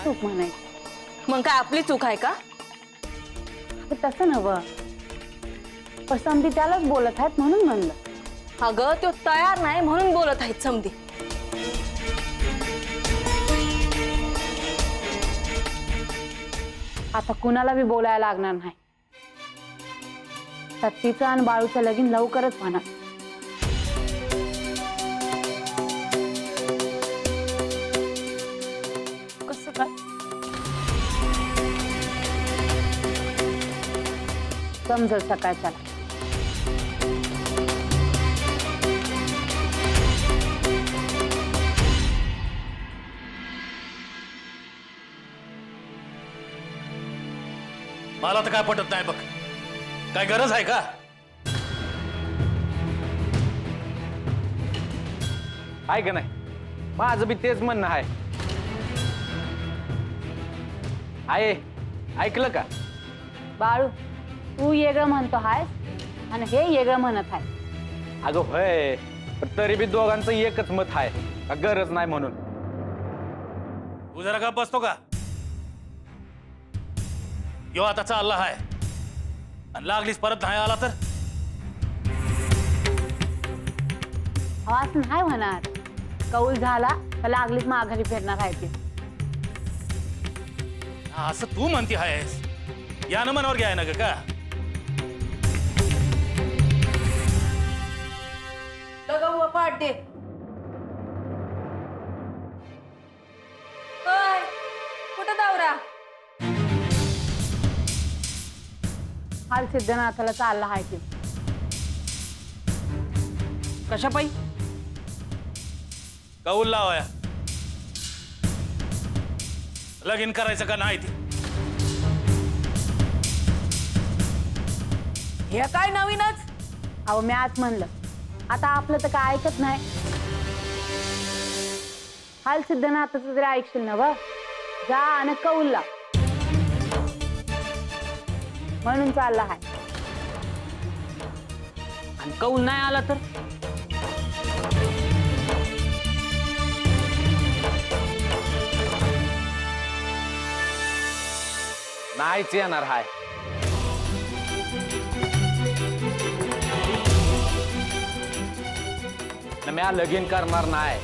चूक म्हणायची. मग काय आपली चूक आहे का? तसं नव्ह, पण समधी त्यालाच बोलत आहेत म्हणून म्हणलं. अगं तो तयार नाही म्हणून बोलत आहेत समधी. आता कुणाला बी बोलायला लागणार नाही. तर तिचं आणि बाळूचं लगीन लवकरच होणार. कसं काय? समजल सकाळच्याला. मला तर काय पटत नाही बघ. काय गरज आहे का? आहे का नाही? माझं बी तेच म्हणणं आहे. ऐकलं का? बाळू, तू वेगळं म्हणतो आहेस आणि हे वेगळं म्हणत आहे. अगं होय, पण तरी बी दोघांचं एकच मत आहे का गरज नाही म्हणून. तू जरा का बसतो का? यो आता चालला आहे आणि लागलीच परत नाही आला तर आवाज नाही होणार. कौल झाला तर लागलीच माघारी फिरणार आहे ती. असं तू म्हणती आहेस, यानं मनावर घ्याय ना ग का? पाडे कुठं दावरा? हाल सिद्धनाथाला चालला आहे ती. कशा पायी? कौल लावाया. लगीन करायचं का नाही ते? हे काय नवीनच? अहो मी आज म्हणलं, आता आपलं तर काय ऐकत नाही. हाल सिद्धनाथाचं तरी ऐकशील ना व? जा आणि कौल लाव म्हणून चालला आहे. आणि कौल नाही आला तर? नाहीच येणार हाय. म्या लगीन करणार नाही.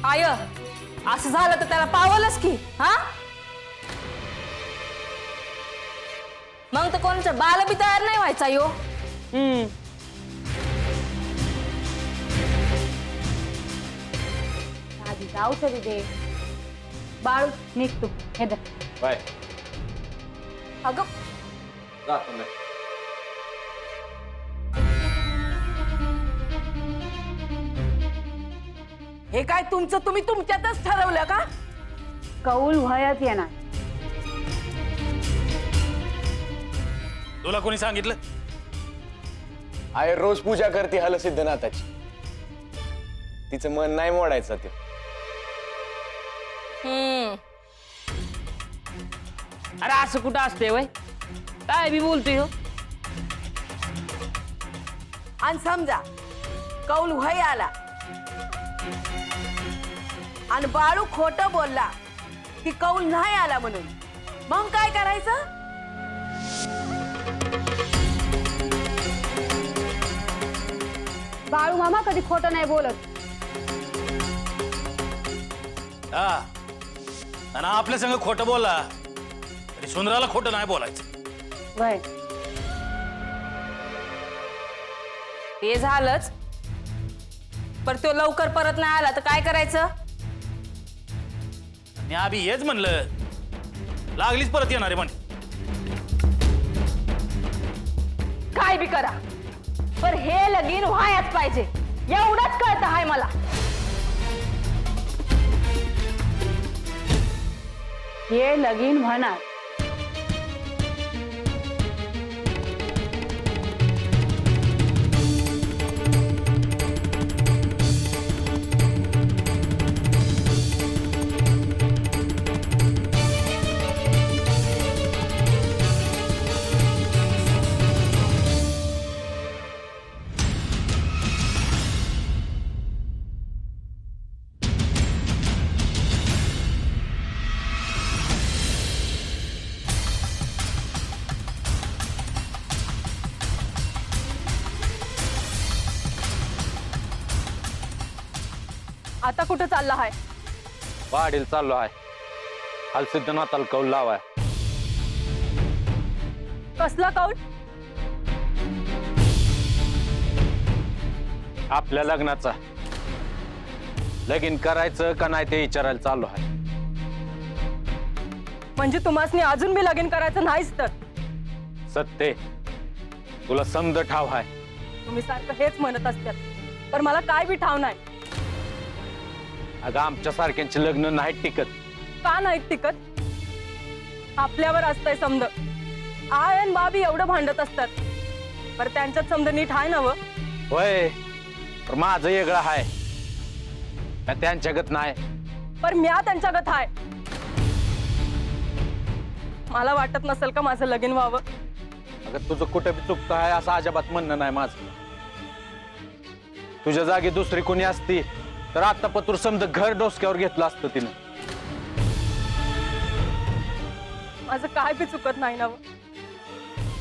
आय असं झालं तर त्याला पावलच की. हा मग तर कोणाचं बाल बी तयार नाही व्हायचा यो. आधी जाऊ तरी दे. बाळू निघ तू. हे दे. बाय. अगं जातो मी. हे काय तुमचं तुम्ही तुमच्यातच ठरवलं का? कौल व्हायच येणार. तुला कोणी सांगितलं? आय रोज पूजा करते हल सिद्धनाथाची. तिचं मन नाही मोडायचं ते. अरे असं कुठं असते वय? काय बी बोलतोय हो. आणि समजा कौल व्हय आला आणि बाळू खोटं बोलला की कौल नाही आला म्हणून, मग काय करायचं? बाळू मामा कधी खोटं नाही बोलत. हा, आणि आपल्या संग खोटं बोलला तरी सुंदराला खोटं नाही बोलायचं. वय ते झालंच, पण तो लवकर परत नाही आला तर काय करायचं? मी आधी हेच म्हणलं, लागलीच परत येणार आहे म्हणे. काय बी करा, पण हे लगीन व्हायच पाहिजे एवढंच कळतं आहे मला. हे लगीन होणार. आता कुठं चालला आहे? वाडीला चाललो आहे. हलसिद्धनाथाला कौल लावाय. कसला कौल? आपल्या लग्नाचा. लगीन करायचं का नाही ते विचारायला चाललो आहे. म्हणजे तुम्हासनी अजून बी लगीन करायचं नाहीच तर? सत्य तुला समज ठाव आहे. तुम्ही सारखं हेच म्हणत असतात, पण मला काय बी ठाव नाही. अगं आमच्या सारख्यांचे लग्न नाही टिकत. का नाहीत टिकत? आपल्यावर असतंय समज. आय आणि बाबी एवढं भांडत असतात, पर त्यांच्यात समज नीट आहे ना? होय, पण माझं वेगळं आहे. मी त्यांच्यागत नाही. पर म्या त्यांच्यागत आहे. मला वाटत नसेल का माझं लगीन व्हावं? अगं तुझं कुठं बी चुकतं आहे असं अजिबात म्हणणं नाही माझं. तुझ्या जागी दुसरी कोणी असती तर आता पतूर समजा घर डोसक्यावर घेतलं असतं तिनं. माझं काय बी चुकत नाही ना?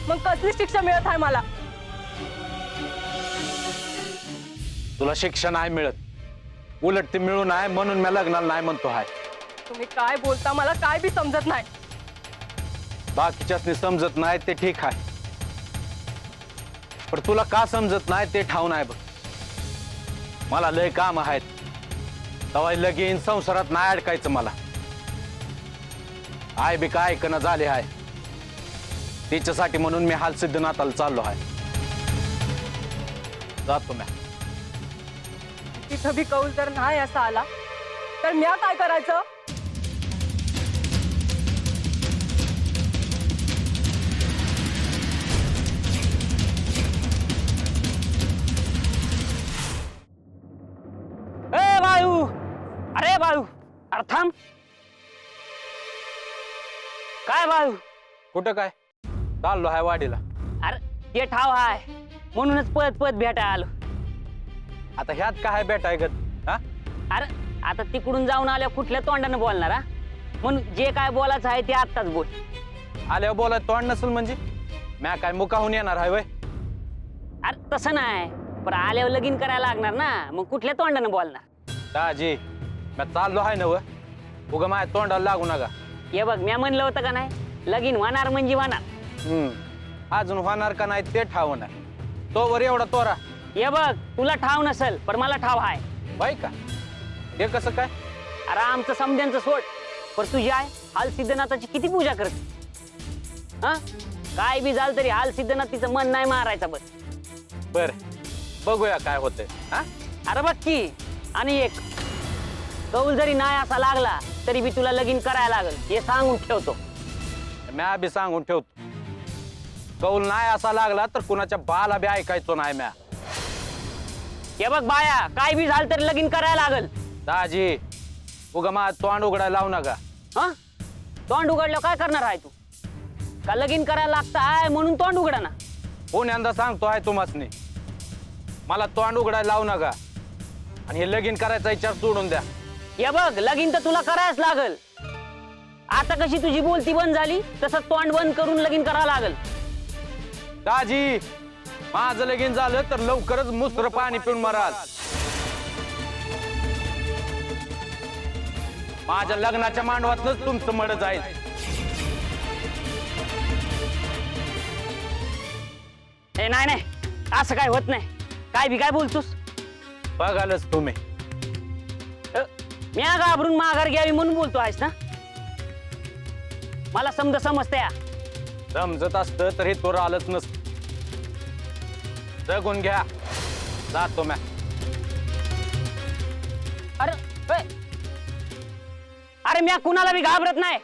मग कसली शिक्षा मिळत आहे मला? तुला शिक्षा नाही मिळत, उलट ती मिळून आहे म्हणून मी लग्नाला नाही म्हणतो आहे. तुम्ही काय बोलता मला काय बी समजत नाही. बाकीच्यासनी समजत नाही ते ठीक आहे, पण तुला का समजत नाही ते ठाव नाही बघ. मला लय काम आहेत, तवा लगीन संसारात नाही अडकायचं मला. आय बी काय ऐकणं झाले आहे, तिच्यासाठी म्हणून मी हलसिद्धनाथाला चाललो आहे. जातो मी. तिथं बी कौल जर नाही असा आला तर म्या काय करायचं? ए बाळू, अरे बाळू, अरे थांब. काय बाळू? कुठं काय? चाललो आहे वाडीला. अरे ते ठाव आहे म्हणूनच पळत पळत भेटाय आलो. आता ह्यात काय भेटाय गत? हा, अरे आता तिकडून जाऊन आल्या कुठल्या तोंडानं बोलणार? हा, म्हणून जे काय बोलायचं आहे ते आत्ताच बोल. आल्यावर बोलाय तोंड नसेल म्हणजे म्या काय मुकाहून येणार आहे वय? अरे तसं नाही, पण आल्यावर लगीन करायला लागणार ना, मग कुठल्या तोंडानं बोलणार? दाजी मी चाललो आहे ना व, उगा माझ्या तोंडाला लागू नका. हे बघ, मी म्हणलं होतं का नाही, लगीन होणार म्हणजे होणार. अजून होणार का नाही ते ठाव नाही. तोवर एवढा तोरा. हे बघ, तुला ठाव नसल पण मला ठाव आहे. बाई का ते कसं काय? अरे आमचं समध्यांचं सोड, पण तुझी आहे हाल सिद्धनाथाची किती पूजा करते. हा, काय बी झालं तरी हाल सिद्धनाथ तिचं मन नाही मारायचं. बस बर, बघूया काय होतंय. हा, अरे बघ की, आणि एक कौल जरी नाही असा लागला तरी बी तुला लगीन करायला लागल हे सांगून ठेवतो. म्या बी सांगून ठेवतो, कौल नाही असा लागला तर कुणाच्या बाला बी ऐकायचो नाही म्या. हे बघ बाया, काय बी झालं तरी लगीन करायला लागल. दाजी उगा माझं तोंड उघडायला लावू नका. हा, तोंड उघडल्यावर काय करणार आहे तू? का लगीन करायला लागतं आहे म्हणून तोंड उघडा ना? पुण्यांदा सांगतो आहे तुम्हासनी, मला तोंड उघडायला लावू नका आणि हे लगीन करायचा विचार सोडून द्या. हे बघ, लगीन तर तुला करायच लागल. आता कशी तुझी बोलती बंद झाली तसं तोंड बंद करून लगीन करायला लागल. दाजी माझं लगीन झालं तर लवकरच मुसर पाणी पिऊन मराल. माझ्या लग्नाच्या मांडवातच तुमचं मड जाईल. ए नाही नाही, असं काय होत नाही. काय बी काय बोलतोस? बघालच तुम्ही. मी घाबरून माघार घ्यावी म्हणून बोलतो आहेस ना? मला समजतंय. समजत असतं तर हे तोर आलंच नसतं. जगून घ्या, जातो म्या. अरे अरे, मी कुणाला बी घाबरत नाही.